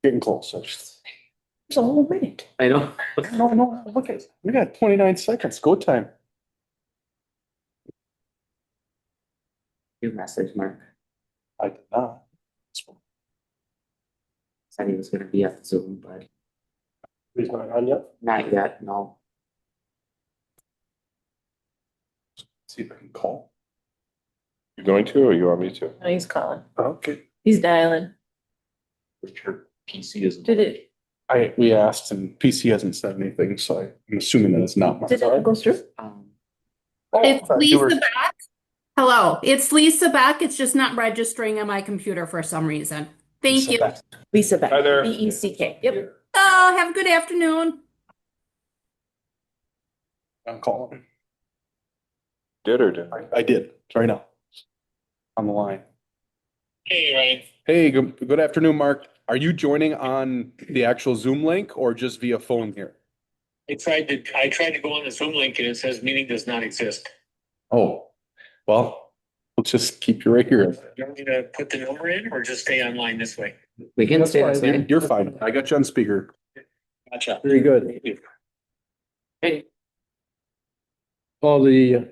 Getting close. It's a whole minute. I know. No, look at, we got 29 seconds. Go time. Your message, Mark. I did not. Said he was gonna be at the Zoom, but He's not on yet. not yet, no. See if I can call. You going to, or you want me to? Oh, he's calling. Okay. He's dialing. Your PC is. Did it, We asked and PC hasn't said anything, so I'm assuming that it's not. did it go through? It's I thought you Lisa were- Beck. Hello, it's Lisa Beck. It's just not registering on my computer for some reason. Thank you. Lisa Beck. Hi there. BECK. Yep. Oh, have a good afternoon. I'm calling. Did or didn't? I did. Right now. On the line. Hey, Ryan. Hey, good afternoon, Mark. Are you joining on the actual Zoom link or just via phone here? I tried to go on the Zoom link and it says meeting does not exist. Oh, well, let's just keep you right here. You want me to put the number in or just stay online this way? We can That's stay fine. this way. You're fine. I got you on speaker. Gotcha. Very good. Hey, Call the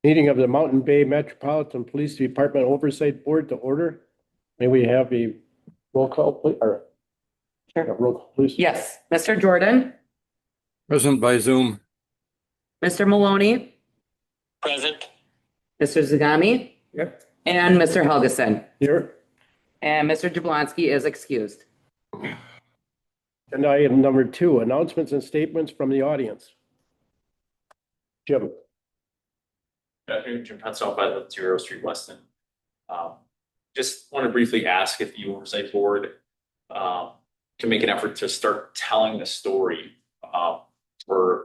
meeting of the Mountain Bay Metropolitan Police Department Oversight Board to order. May we have a roll call, please, or a roll call, please? yes, Mr. Jordan, Present by Zoom. Mr. Maloney, Present. Mr. Zagami. Yep. And Mr. Helgeson. Here. And Mr. Jablonski is excused. And item number 2, announcements and statements from the audience. Jim. Good afternoon, Jim Penstoff, I live at 0 Street Weston. Just want to briefly ask if the Oversight Board can make an effort to start telling the story for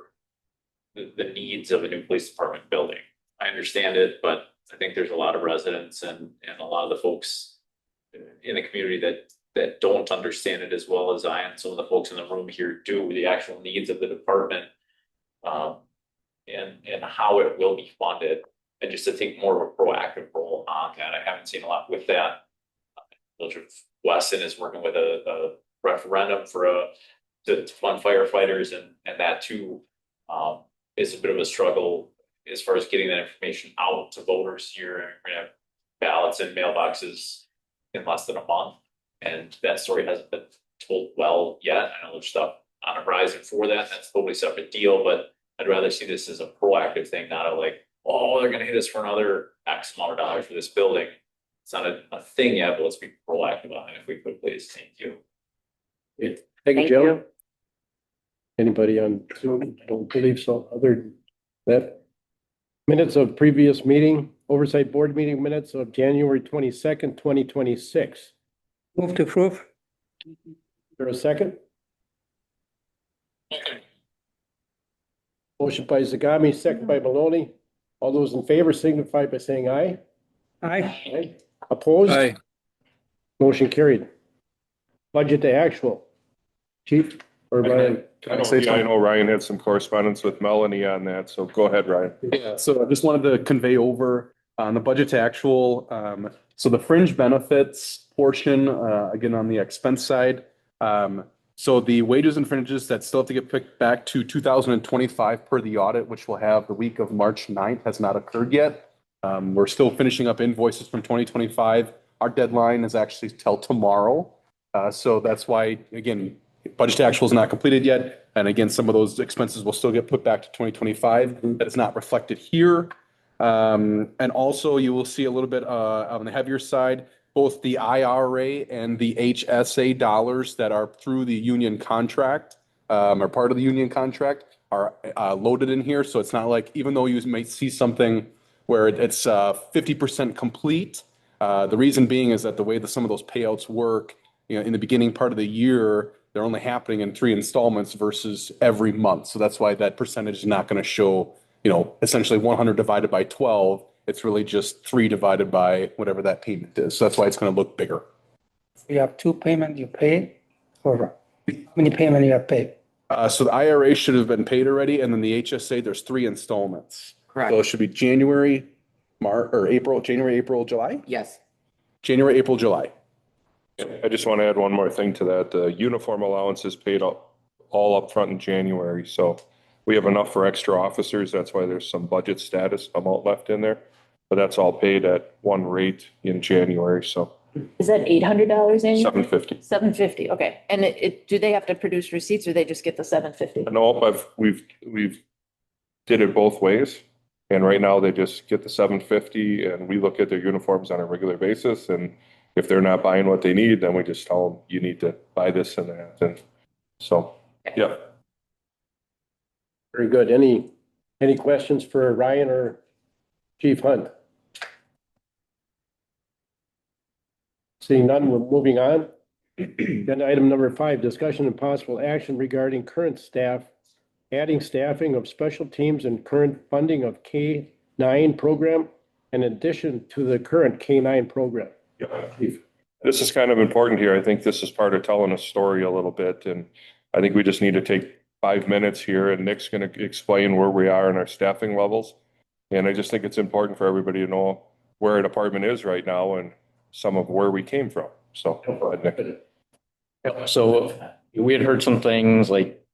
the needs of a new police department building. I understand it, but I think there's a lot of residents and a lot of the folks in the community that don't understand it as well as I and some of the folks in the room here do, the actual needs of the department. And how it will be funded, and just to take more of a proactive role on that. I haven't seen a lot with that. Village of Weston is working with a referendum to fund firefighters, and that too is a bit of a struggle as far as getting that information out to voters here. We're gonna have ballots in mailboxes in less than a month, and that story hasn't been told well yet. I know there's stuff on the horizon for that. That's a totally separate deal, but I'd rather see this as a proactive thing, not a like, oh, they're gonna hit us for another X amount of dollars for this building. It's not a thing yet, but let's be proactive on it if we could, please. Thank you. Thank you, Thank Jim. you. Anybody on Zoom? I don't believe so. Other than that, minutes of previous meeting, Oversight Board meeting minutes of January 22nd, 2026. Move to approve. Is there a second? Okay. Motion by Zagami, second by Maloney. All those in favor signify by saying aye. Aye. Aye. Opposed? Aye. Motion carried. Budget to actual. Chief or Ryan? I know Ryan had some correspondence with Melanie on that, so go ahead, Ryan. Yeah, so I just wanted to convey over on the budget to actual. So the fringe benefits portion, again, on the expense side. So the wages and fringes that still have to get picked back to 2025 per the audit, which will have the week of March 9th, has not occurred yet. We're still finishing up invoices from 2025. Our deadline is actually till tomorrow. So that's why, again, budget to actual is not completed yet. And again, some of those expenses will still get put back to 2025. That is not reflected here. And also you will see a little bit on the heavier side, both the IRA and the HSA dollars that are through the union contract, or part of the union contract, are loaded in here. So it's not like, even though you might see something where it's 50% complete, the reason being is that the way that some of those payouts work, in the beginning part of the year, they're only happening in 3 installments versus every month. So that's why that percentage is not going to show, essentially 100 divided by 12. It's really just 3 divided by whatever that payment is. So that's why it's going to look bigger. You have 2 payments you paid, or how many payments you have paid? So the IRA should have been paid already. And then the HSA, there's 3 installments. Correct. So it should be January, March, or April, January, April, July? Yes. January, April, July. I just want to add one more thing to that. The uniform allowance is paid all up front in January, so we have enough for extra officers. That's why there's some budget status amount left in there. But that's all paid at one rate in January, so Is that $800 annually? $750. $750, okay. And do they have to produce receipts or they just get the $750? No, we've did it both ways. And right now they just get the $750 and we look at their uniforms on a regular basis. And if they're not buying what they need, then we just tell them, you need to buy this and that. And so, yeah. Very good. Any questions for Ryan or Chief Hunt? Seeing none, we're moving on. Agenda item number 5, discussion and possible action regarding current staff, adding staffing of special teams and current funding of K-9 program in addition to the current K-9 program. Yeah. This is kind of important here. I think this is part of telling a story a little bit. And I think we just need to take 5 minutes here and Nick's going to explain where we are in our staffing levels. And I just think it's important for everybody to know where our department is right now and some of where we came from. So, go ahead, Nick. Yep. So we had heard some things like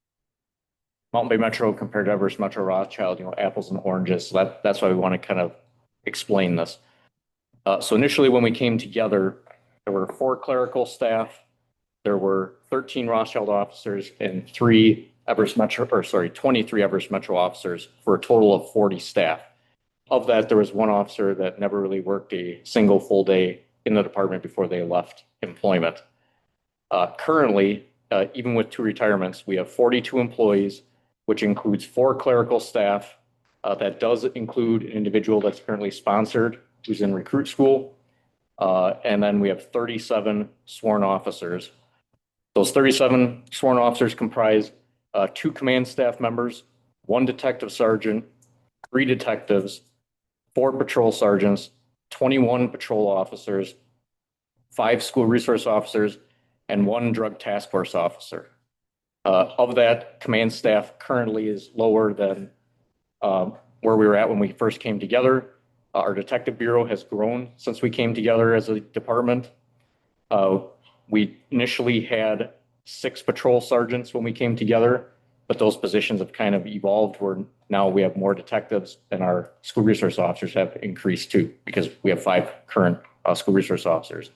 Mountain Bay Metro compared to Everest Metro Rothschild, apples and oranges. So that's why we want to kind of explain this. So initially when we came together, there were 4 clerical staff, there were 13 Rothschild officers and 23 Everest Metro officers for a total of 40 staff. Of that, there was 1 officer that never really worked a single full day in the department before they left employment. Currently, even with 2 retirements, we have 42 employees, which includes 4 clerical staff. That does include an individual that's currently sponsored, who's in recruit school. And then we have 37 sworn officers. Those 37 sworn officers comprise 2 command staff members, 1 detective sergeant, 3 detectives, 4 patrol sergeants, 21 patrol officers, 5 school resource officers, and 1 drug task force officer. Of that, command staff currently is lower than where we were at when we first came together. Our detective bureau has grown since we came together as a department. We initially had 6 patrol sergeants when we came together, but those positions have kind of evolved where now we have more detectives and our school resource officers have increased too, because we have 5 current school resource officers.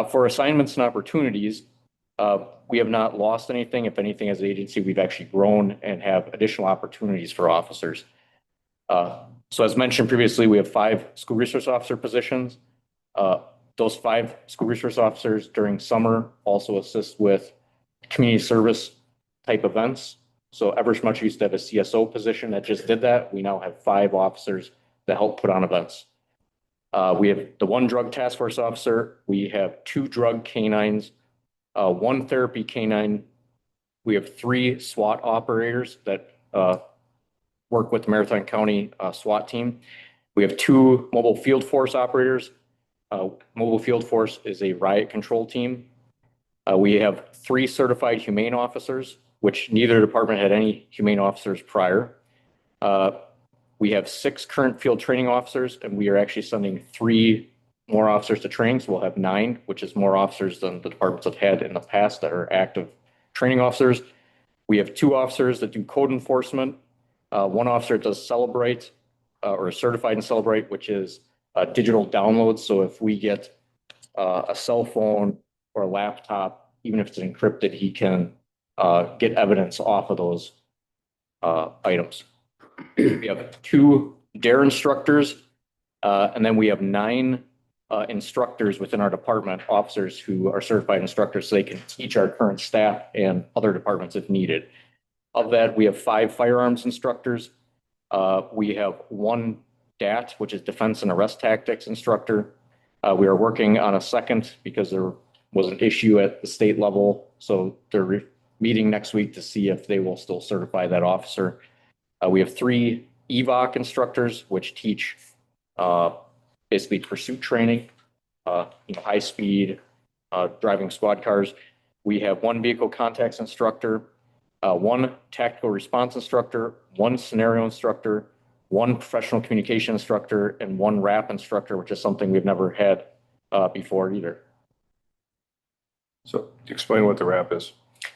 For assignments and opportunities, we have not lost anything. If anything, as an agency, we've actually grown and have additional opportunities for officers. So as mentioned previously, we have 5 school resource officer positions. Those 5 school resource officers during summer also assist with community service type events. So Everest Metro used to have a CSO position that just did that. We now have 5 officers that help put on events. We have the 1 drug task force officer. We have 2 drug canines, 1 therapy canine. We have 3 SWAT operators that work with the Marathon County SWAT team. We have 2 mobile field force operators. Mobile field force is a riot control team. We have 3 certified humane officers, which neither department had any humane officers prior. We have 6 current field training officers, and we are actually sending 3 more officers to training. So we'll have 9, which is more officers than the departments have had in the past that are active training officers. We have 2 officers that do code enforcement. 1 officer does Celebrate or is certified in Celebrate, which is digital downloads. So if we get a cell phone or a laptop, even if it's encrypted, he can get evidence off of those items. We have 2 DARE instructors, and then we have 9 instructors within our department, officers who are certified instructors, so they can teach our current staff and other departments if needed. Of that, we have 5 firearms instructors. We have 1 DAT, which is Defense and Arrest Tactics instructor. We are working on a 2nd because there was an issue at the state level. So they're meeting next week to see if they will still certify that officer. We have 3 EVOC instructors, which teach basically pursuit training, high speed, driving squad cars. We have 1 vehicle contacts instructor, 1 tactical response instructor, 1 scenario instructor, 1 professional communication instructor, and 1 RAP instructor, which is something we've never had before either. So explain what the wrap is.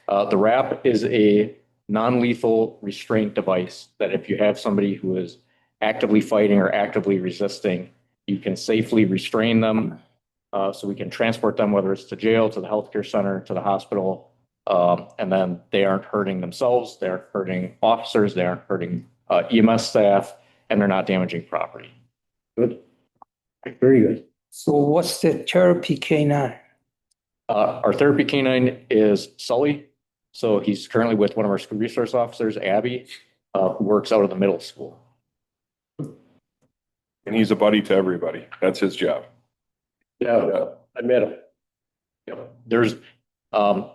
The wrap is a non-lethal restraint device that if you have somebody who is actively fighting or actively resisting, you can safely restrain them. So we can transport them, whether it's to jail, to the healthcare center, to the hospital. And then they aren't hurting themselves, they aren't hurting officers, they aren't hurting EMS staff, and they're not damaging property. Good. Very good. So what's the therapy canine? Our therapy canine is Sully. So he's currently with one of our school resource officers, Abby, who works out of the middle school. And he's a buddy to everybody. That's his job. Yeah, I met him. There's, from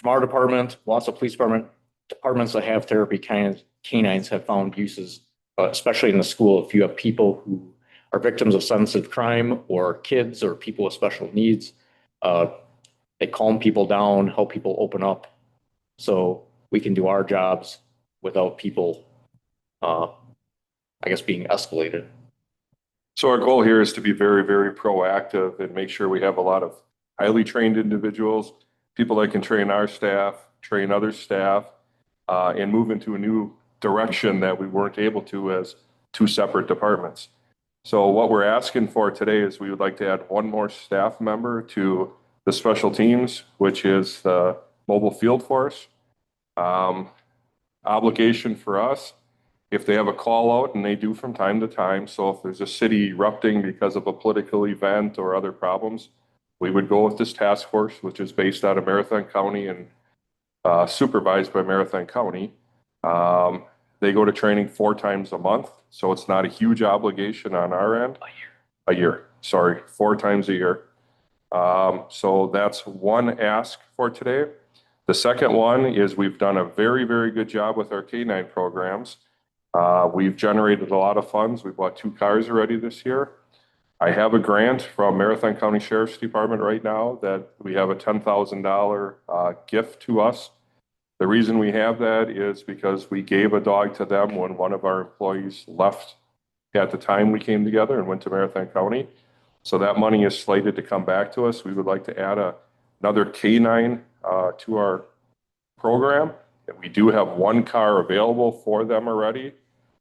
our department, lots of police departments that have therapy canines have found uses, especially in the school. If you have people who are victims of sensitive crime or kids or people with special needs, they calm people down, help people open up. So we can do our jobs without people, I guess, being escalated. So our goal here is to be very, very proactive and make sure we have a lot of highly trained individuals, people that can train our staff, train other staff, and move into a new direction that we weren't able to as two separate departments. So what we're asking for today is we would like to add one more staff member to the special teams, which is the mobile field force. Obligation for us, if they have a call out, and they do from time to time, so if there's a city erupting because of a political event or other problems, we would go with this task force, which is based out of Marathon County and supervised by Marathon County. They go to training 4 times a month, so it's not a huge obligation on our end. A year, sorry, 4 times a year. So that's one ask for today. The second one is we've done a very, very good job with our K9 programs. We've generated a lot of funds. We bought 2 cars already this year. I have a grant from Marathon County Sheriff's Department right now that we have a $10,000 gift to us. The reason we have that is because we gave a dog to them when one of our employees left at the time we came together and went to Marathon County. So that money is slated to come back to us. We would like to add another K9 to our program. And we do have 1 car available for them already.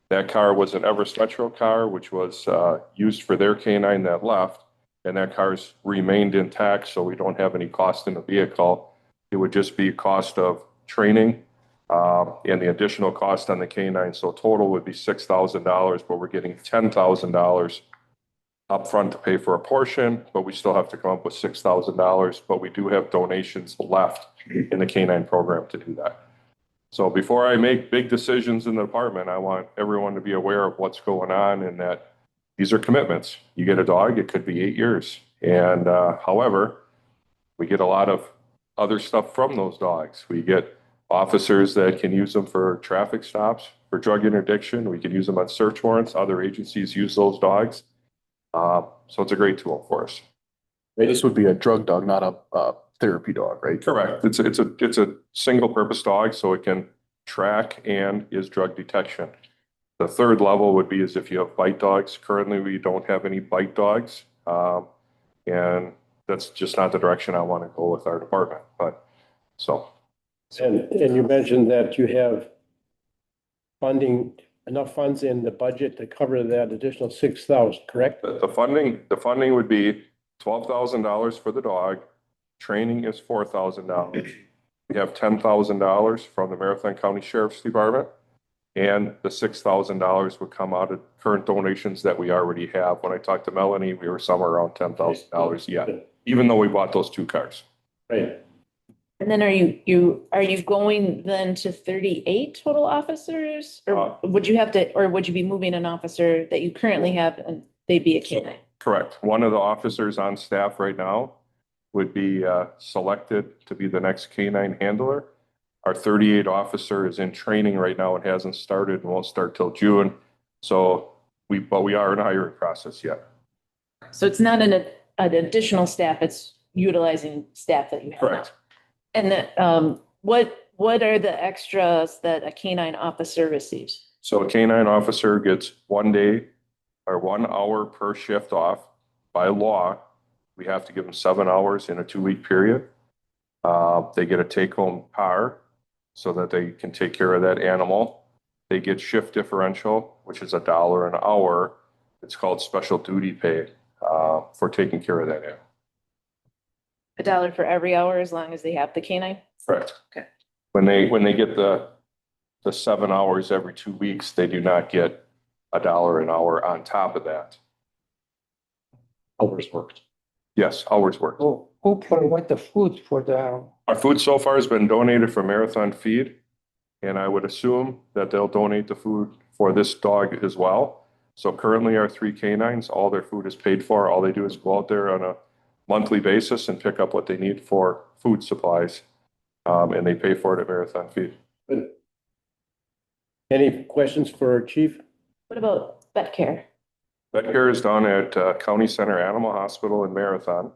That car was an Everest Metro car, which was used for their K9 that left. And that car's remained intact, so we don't have any cost in the vehicle. It would just be cost of training and the additional cost on the K9. So total would be $6,000, but we're getting $10,000 upfront to pay for a portion, but we still have to come up with $6,000. But we do have donations left in the K9 program to do that. So before I make big decisions in the department, I want everyone to be aware of what's going on and that these are commitments. You get a dog, it could be 8 years. And however, we get a lot of other stuff from those dogs. We get officers that can use them for traffic stops, for drug interdiction. We can use them on search warrants. Other agencies use those dogs. So it's a great tool for us. This would be a drug dog, not a therapy dog, right? Correct. It's a single purpose dog, so it can track and is drug detection. The third level would be as if you have bite dogs. Currently, we don't have any bite dogs. And that's just not the direction I want to go with our department. But so. And you mentioned that you have enough funds in the budget to cover that additional 6,000, correct? The funding would be $12,000 for the dog. Training is $4,000. We have $10,000 from the Marathon County Sheriff's Department, and the $6,000 would come out of current donations that we already have. When I talked to Melanie, we were somewhere around $10,000 yet, even though we bought those 2 cars. Right. And then are you going then to 38 total officers? Or would you be moving an officer that you currently have and they'd be a K9? Correct. One of the officers on staff right now would be selected to be the next K9 handler. Our 38 officer is in training right now and hasn't started and won't start till June. So but we are in a hiring process yet. So it's not an additional staff, it's utilizing staff that you have. Correct. And then, what are the extras that a K9 officer receives? So a K9 officer gets 1 day or 1 hour per shift off by law. We have to give them 7 hours in a 2-week period. They get a take-home car so that they can take care of that animal. They get shift differential, which is $1 an hour. It's called special duty pay for taking care of that animal. $1 for every hour as long as they have the canine? Correct. Okay. When they get the 7 hours every 2 weeks, they do not get $1 an hour on top of that. Hours worked. Yes, hours worked. Oh, who provide the food for the animal? Our food so far has been donated from Marathon Feed, and I would assume that they'll donate the food for this dog as well. So currently our 3 canines, all their food is paid for. All they do is go out there on a monthly basis and pick up what they need for food supplies. And they pay for it at Marathon Feed. Good. Any questions for our chief? What about vet care? Vet care is done at County Center Animal Hospital in Marathon.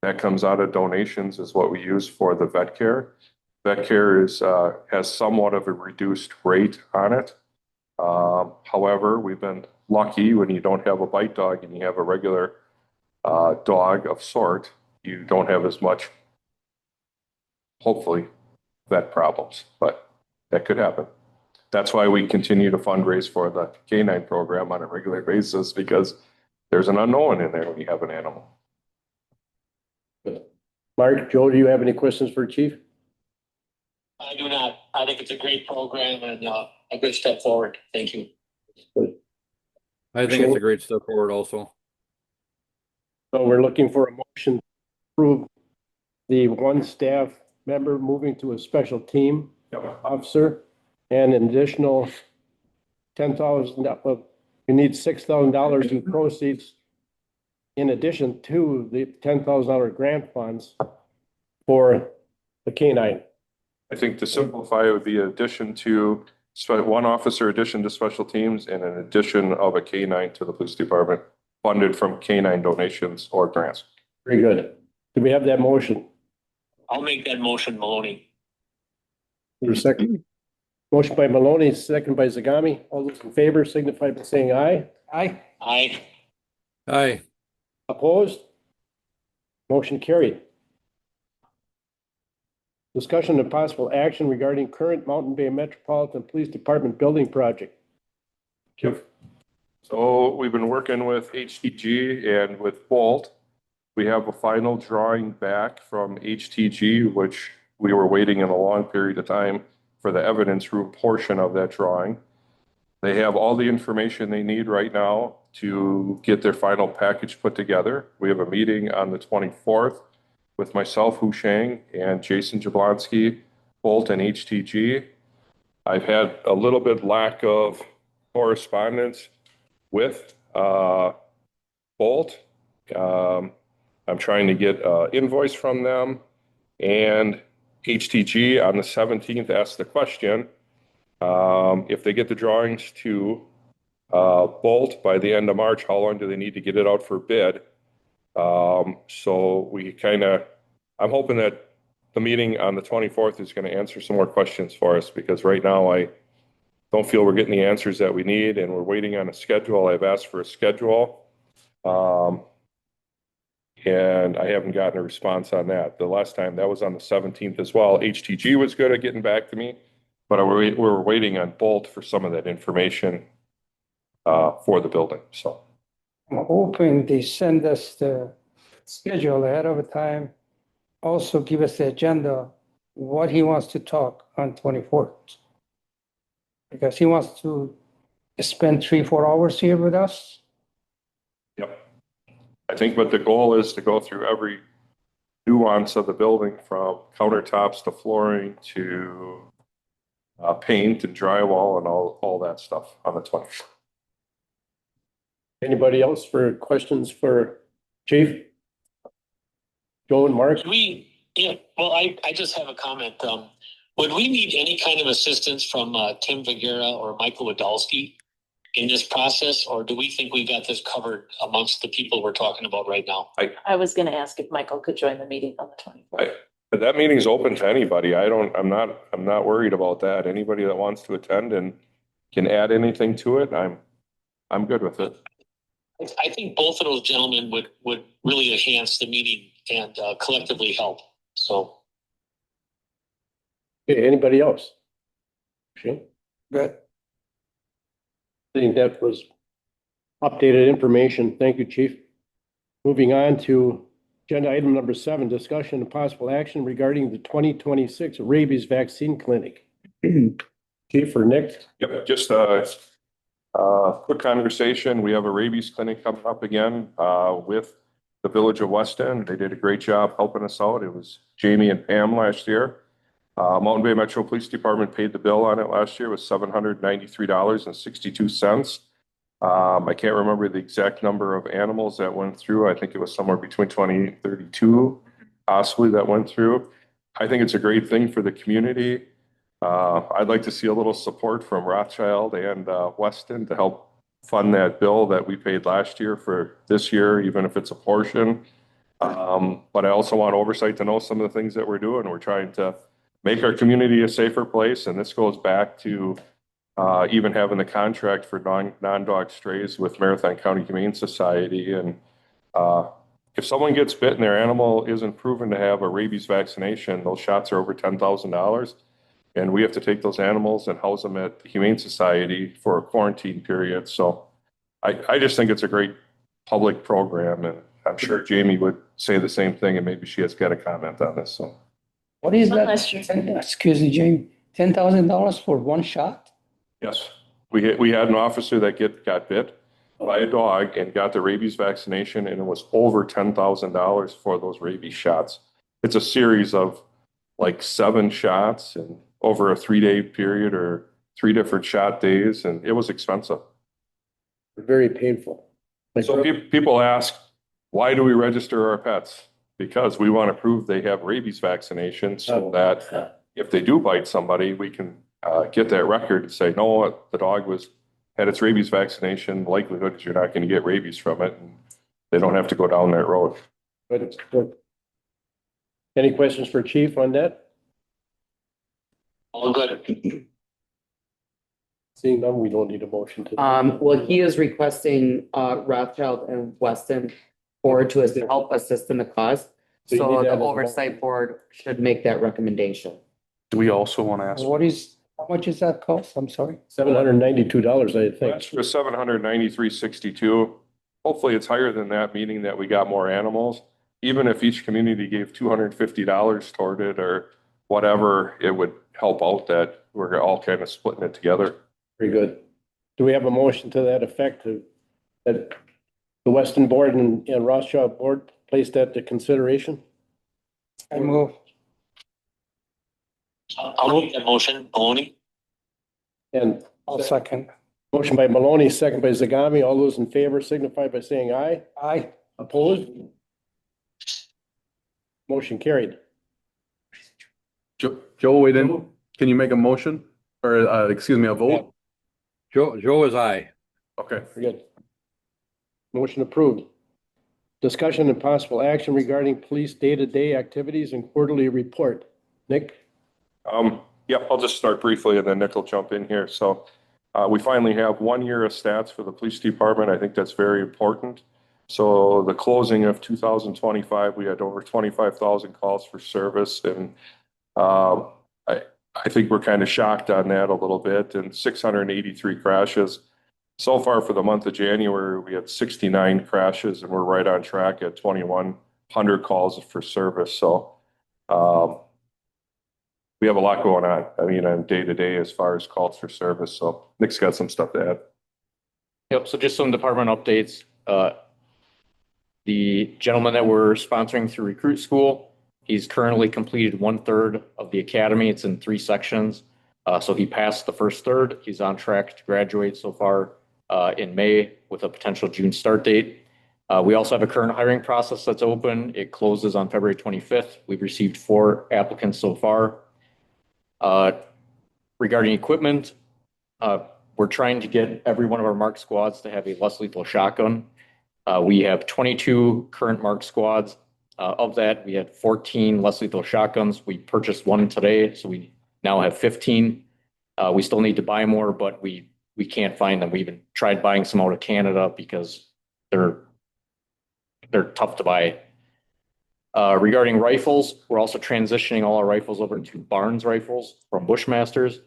That comes out of donations is what we use for the vet care. Vet care has somewhat of a reduced rate on it. However, we've been lucky when you don't have a bite dog and you have a regular dog of sort, you don't have as much, hopefully, vet problems, but that could happen. That's why we continue to fundraise for the canine program on a regular basis, because there's an unknown in there when you have an animal. Mark, Joe, do you have any questions for chief? I do not. I think it's a great program and a good step forward. Thank you. I think it's a great step forward also. So we're looking for a motion to approve the 1 staff member moving to a special team officer and an additional $10,000. You need $6,000 in proceeds in addition to the $10,000 grant funds for the canine. I think to simplify, it would be addition to 1 officer addition to special teams and an addition of a canine to the police department funded from canine donations or grants. Very good. Do we have that motion? I'll make that motion, Maloney. For a second. Motion by Maloney, second by Zagami. All those in favor signify by saying aye. Aye. Aye. Aye. Opposed? Motion carried. Discussion of possible action regarding current Mountain Bay Metropolitan Police Department building project. So we've been working with HTG and with Bolt. We have a final drawing back from HTG, which we were waiting in a long period of time for the evidence room portion of that drawing. They have all the information they need right now to get their final package put together. We have a meeting on the 24th with myself, Hu Shang, and Jason Jablonski, Bolt, and HTG. I've had a little bit lack of correspondence with Bolt. I'm trying to get an invoice from them, and HTG on the 17th asked the question, if they get the drawings to Bolt by the end of March, how long do they need to get it out for bid? So we I'm hoping that the meeting on the 24th is going to answer some more questions for us, because right now I don't feel we're getting the answers that we need, and we're waiting on a schedule. I've asked for a schedule, and I haven't gotten a response on that. The last time, that was on the 17th as well. HTG was good at getting back to me, but we're waiting on Bolt for some of that information for the building. So I'm hoping they send us the schedule ahead of time. Also give us the agenda, what he wants to talk on 24th. Because he wants to spend 3-4 hours here with us. yep. I think what the goal is to go through every nuance of the building, from countertops to flooring to paint and drywall and all that stuff on the 24th. Anybody else for questions for chief? Joe and Mark? Well, I just have a comment. Would we need any kind of assistance from Tim Vigera or Michael Wadowski in this process, or do we think we've got this covered amongst the people we're talking about right now? I was gonna ask if Michael could join the meeting on the 24th. That meeting's open to anybody. I'm not worried about that. Anybody that wants to attend and can add anything to it, I'm good with it. I think both of those gentlemen would really enhance the meeting and collectively help. So. Okay, anybody else? Okay, Good. I think that was updated information. Thank you, Chief. Moving on to agenda item number 7, discussion and possible action regarding the 2026 rabies vaccine clinic. Chief or Nick? Yep, just quick conversation. We have a rabies clinic coming up again with the Village of West End. They did a great job helping us out. It was Jamie and Pam last year. Mountain Bay Metro Police Department paid the bill on it last year. It was $793.62. I can't remember the exact number of animals that went through. I think it was somewhere between 20 and 32 possibly that went through. I think it's a great thing for the community. I'd like to see a little support from Rothschild and Weston to help fund that bill that we paid last year for this year, even if it's a portion. But I also want Oversight to know some of the things that we're doing. We're trying to make our community a safer place, and this goes back to even having the contract for non-dog strays with Marathon County Humane Society. And if someone gets bit and their animal isn't proven to have a rabies vaccination, those shots are over $10,000. And we have to take those animals and house them at the Humane Society for a quarantine period. So I just think it's a great public program, and I'm sure Jamie would say the same thing, and maybe she has got a comment on this. So What is that? Unless you're- Excuse me, Jamie, $10,000 for one shot? yes, we had an officer that got bit by a dog and got the rabies vaccination, and it was over $10,000 for those rabies shots. It's a series of like 7 shots and over a 3-day period or 3 different shot days, and it was expensive. Very painful. So people ask, why do we register our pets? Because we want to prove they have rabies vaccination so that if they do bite somebody, we can get that record and say, no, the dog had its rabies vaccination. The likelihood is you're not going to get rabies from it, and they don't have to go down that road. Good. Any questions for Chief on that? All good. Seeing none, we don't need a motion to. Well, he is requesting Rothschild and Weston Board to help assist in the cost. So you So need the that as a Oversight Board should make that recommendation. Do we also want to ask? How much is that cost? I'm sorry. $792, I think. That's for $793.62. Hopefully it's higher than that, meaning that we got more animals. Even if each community gave $250 toward it or whatever, it would help out that we're all kind of splitting it together. Very good. Do we have a motion to that effect that the Weston Board and Rothschild Board place that to consideration? I move. I'll make that motion, Maloney. And I'll second. motion by Maloney, second by Zagami. All those in favor signify by saying aye. Aye. Opposed? Motion carried. Joe, wait in. Can you make a motion or excuse me, a vote? Joe is aye. Okay. Very good. Motion approved. Discussion and possible action regarding police day-to-day activities and quarterly report. Nick? Yep, I'll just start briefly and then Nick will jump in here. So we finally have 1 year of stats for the police department. I think that's very important. So the closing of 2025, we had over 25,000 calls for service, and I think we're kind of shocked on that a little bit, and 683 crashes. So far for the month of January, we had 69 crashes, and we're right on track at 2,100 calls for service. So we have a lot going on. I mean, on day to day as far as calls for service. So Nick's got some stuff to add. Yep, so just some department updates. The gentleman that we're sponsoring through Recruit School, he's currently completed 1/3 of the academy. It's in 3 sections. So he passed the first third. He's on track to graduate so far in May with a potential June start date. We also have a current hiring process that's open. It closes on February 25th. We've received 4 applicants so far. Regarding equipment, we're trying to get every one of our marked squads to have a less lethal shotgun. We have 22 current marked squads. Of that, we had 14 less lethal shotguns. We purchased 1 today, so we now have 15. We still need to buy more, but we can't find them. We even tried buying some out of Canada because they're tough to buy. Regarding rifles, we're also transitioning all our rifles over to Barnes rifles from Bushmasters.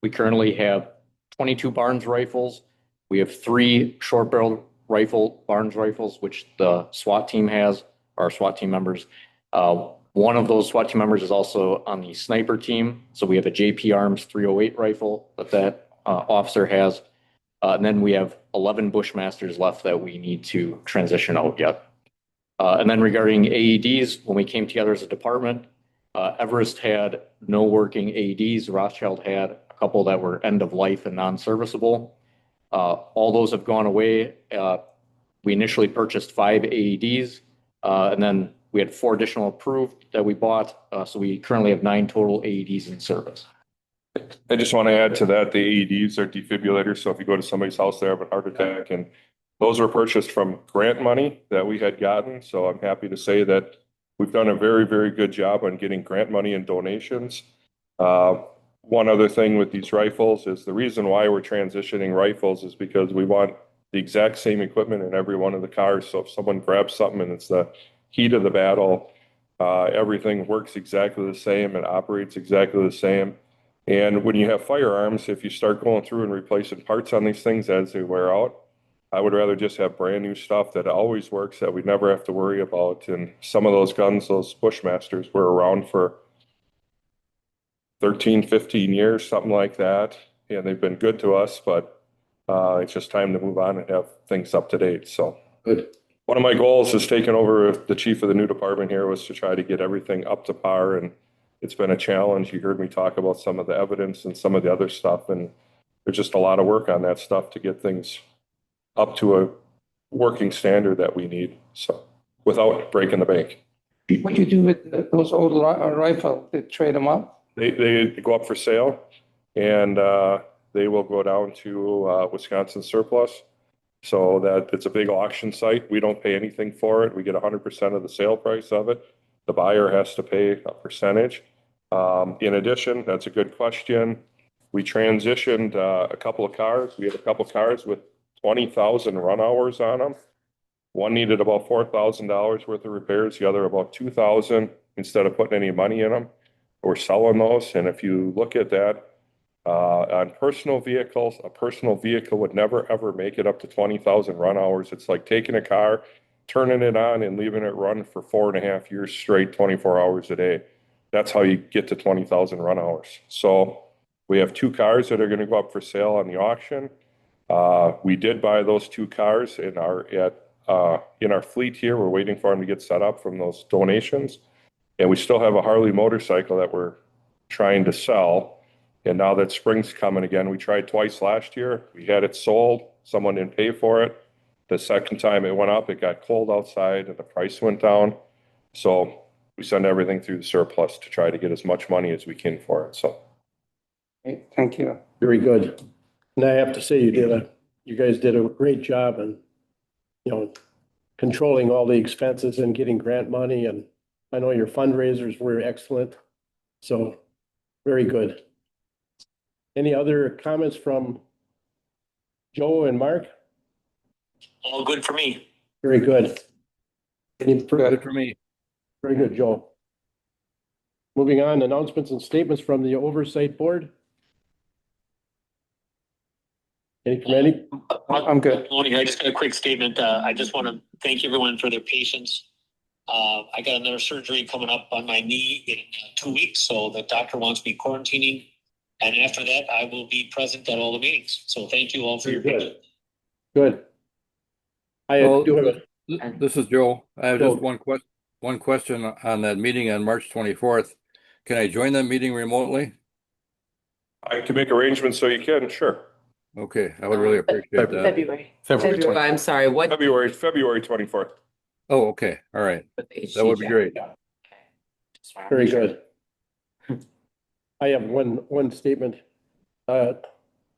We currently have 22 Barnes rifles. We have 3 short barrel Barnes rifles, which the SWAT team has, our SWAT team members. One of those SWAT team members is also on the sniper team. So we have a JP Arms 308 rifle that officer has. And then we have 11 Bushmasters left that we need to transition out yet. And then regarding AEDs, when we came together as a department, Everest had no working AEDs. Rothschild had a couple that were end of life and non-serviceable. All those have gone away. We initially purchased 5 AEDs, and then we had 4 additional approved that we bought. So we currently have 9 total AEDs in service. I just want to add to that, the AEDs are defibrillators. So if you go to somebody's house, they have a heart attack, and those were purchased from grant money that we had gotten. So I'm happy to say that we've done a very, very good job on getting grant money and donations. One other thing with these rifles is the reason why we're transitioning rifles is because we want the exact same equipment in every one of the cars. So if someone grabs something and it's the heat of the battle, everything works exactly the same and operates exactly the same. And when you have firearms, if you start going through and replacing parts on these things as they wear out, I would rather just have brand new stuff that always works, that we never have to worry about. And some of those guns, those Bushmasters, were around for 13, 15 years, something like that. And they've been good to us, but it's just time to move on and have things up to date. So Good. one of my goals is taking over the chief of the new department here was to try to get everything up to par. And it's been a challenge. You heard me talk about some of the evidence and some of the other stuff. And there's just a lot of work on that stuff to get things up to a working standard that we need. So without breaking the bank. What you do with those old rifle, they trade them up? They go up for sale, and they will go down to Wisconsin surplus. So that it's a big auction site. We don't pay anything for it. We get 100% of the sale price of it. The buyer has to pay a percentage. In addition, that's a good question. We transitioned a couple of cars. We had a couple of cars with 20,000 run hours on them. One needed about $4,000 worth of repairs, the other about 2,000 instead of putting any money in them. We're selling those. And if you look at that on personal vehicles, a personal vehicle would never, ever make it up to 20,000 run hours. It's like taking a car, turning it on and leaving it run for 4.5 years straight, 24 hours a day. That's how you get to 20,000 run hours. So we have 2 cars that are going to go up for sale on the auction. We did buy those 2 cars in our fleet here. We're waiting for them to get set up from those donations. And we still have a Harley motorcycle that we're trying to sell. And now that spring's coming again, we tried twice last year. We had it sold. Someone didn't pay for it. The second time it went up, it got cold outside and the price went down. So we send everything through the surplus to try to get as much money as we can for it. So. Okay, thank you. Very good. And I have to say, you guys did a great job in, controlling all the expenses and getting grant money. And I know your fundraisers were excellent. So very good. Any other comments from Joe and Mark? All good for me. Very good. Any Good for me. Very good, Joe. Moving on, announcements and statements from the Oversight Board. Any from any? I'm good. Morning. I just got a quick statement. I just want to thank everyone for their patience. I got another surgery coming up on my knee in 2 weeks, so the doctor wants me quarantining. And after that, I will be present at all the meetings. So thank you all for your patience. Good. I Well, do have This is Joe. I have Joe. just one question on that meeting on March 24th. Can I join that meeting remotely? I can make arrangements so you can, sure. Okay, I would really appreciate that. February, I'm sorry, what? February 24th. Oh, okay, all right. That would be great. Very good. I have one statement.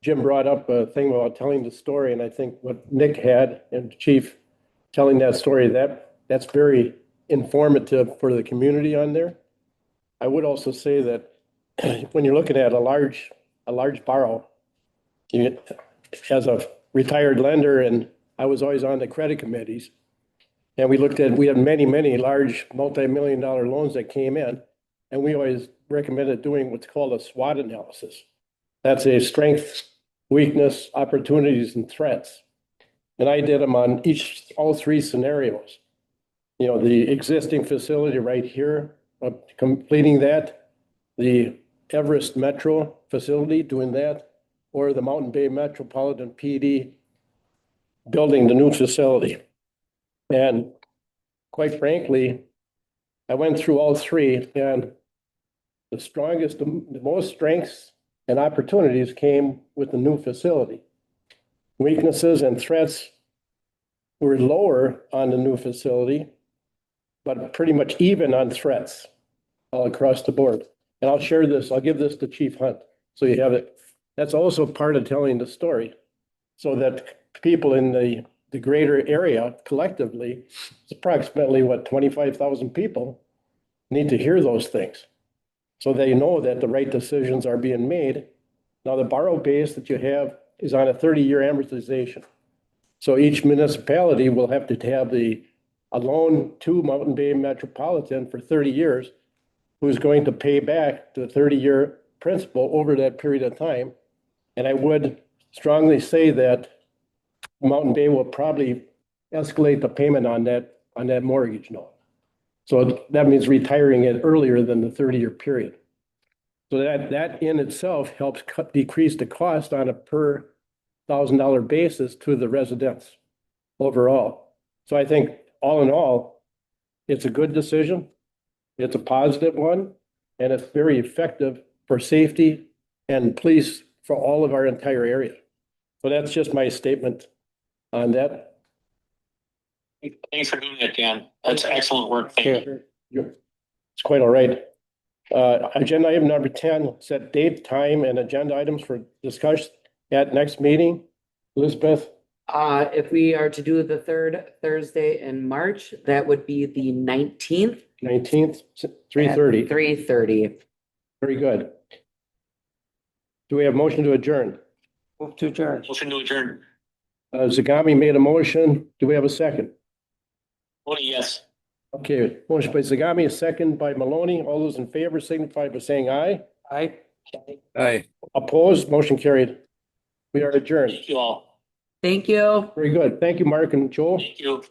Jim brought up a thing about telling the story, and I think what Nick had and Chief telling that story, that's very informative for the community on there. I would also say that when you're looking at a large borrow, as a retired lender and I was always on the credit committees. And we had many large multi-million-dollar loans that came in. And we always recommended doing what's called a SWOT analysis. That's a strengths, weakness, opportunities, and threats. And I did them on all three scenarios. You know, the existing facility right here, completing that, the Everest Metro facility, doing that, or the Mountain Bay Metropolitan PD building the new facility. And quite frankly, I went through all three, and the most strengths and opportunities came with the new facility. Weaknesses and threats were lower on the new facility, but pretty much even on threats all across the board. And I'll give this to Chief Hunt, so you have it. That's also part of telling the story, so that people in the greater area collectively, it's approximately 25,000 people, need to hear those things. So they know that the right decisions are being made. Now, the borrow base that you have is on a 30-year amortization. So each municipality will have to have a loan to Mountain Bay Metropolitan for 30 years, who's going to pay back the 30-year principal over that period of time. And I would strongly say that Mountain Bay will probably escalate the payment on that mortgage note. So that means retiring it earlier than the 30-year period. So that in itself helps decrease the cost on a per $1,000 basis to the residents overall. So I think all in all, it's a good decision. It's a positive one, and it's very effective for safety and police for all of our entire area. So that's just my statement on that. Thanks for doing that, Dan. That's excellent work. Thank you. It's quite all right. Agenda item number 10, set date, time, and agenda items for discussion at next meeting. Elizabeth? If we are to do the third Thursday in March, that would be the 19th. 19th, 3:30. 3:30. Very good. Do we have motion to adjourn? Move to adjourn. Motion to adjourn. Zagami made a motion. Do we have a second? Voting yes. Okay, motion by Zagami, a second by Maloney. All those in favor signify by saying aye. Aye. Aye. Opposed, motion carried. We are adjourned. Thank you all. Thank you. Very good. Thank you, Mark and Joel. Thank you.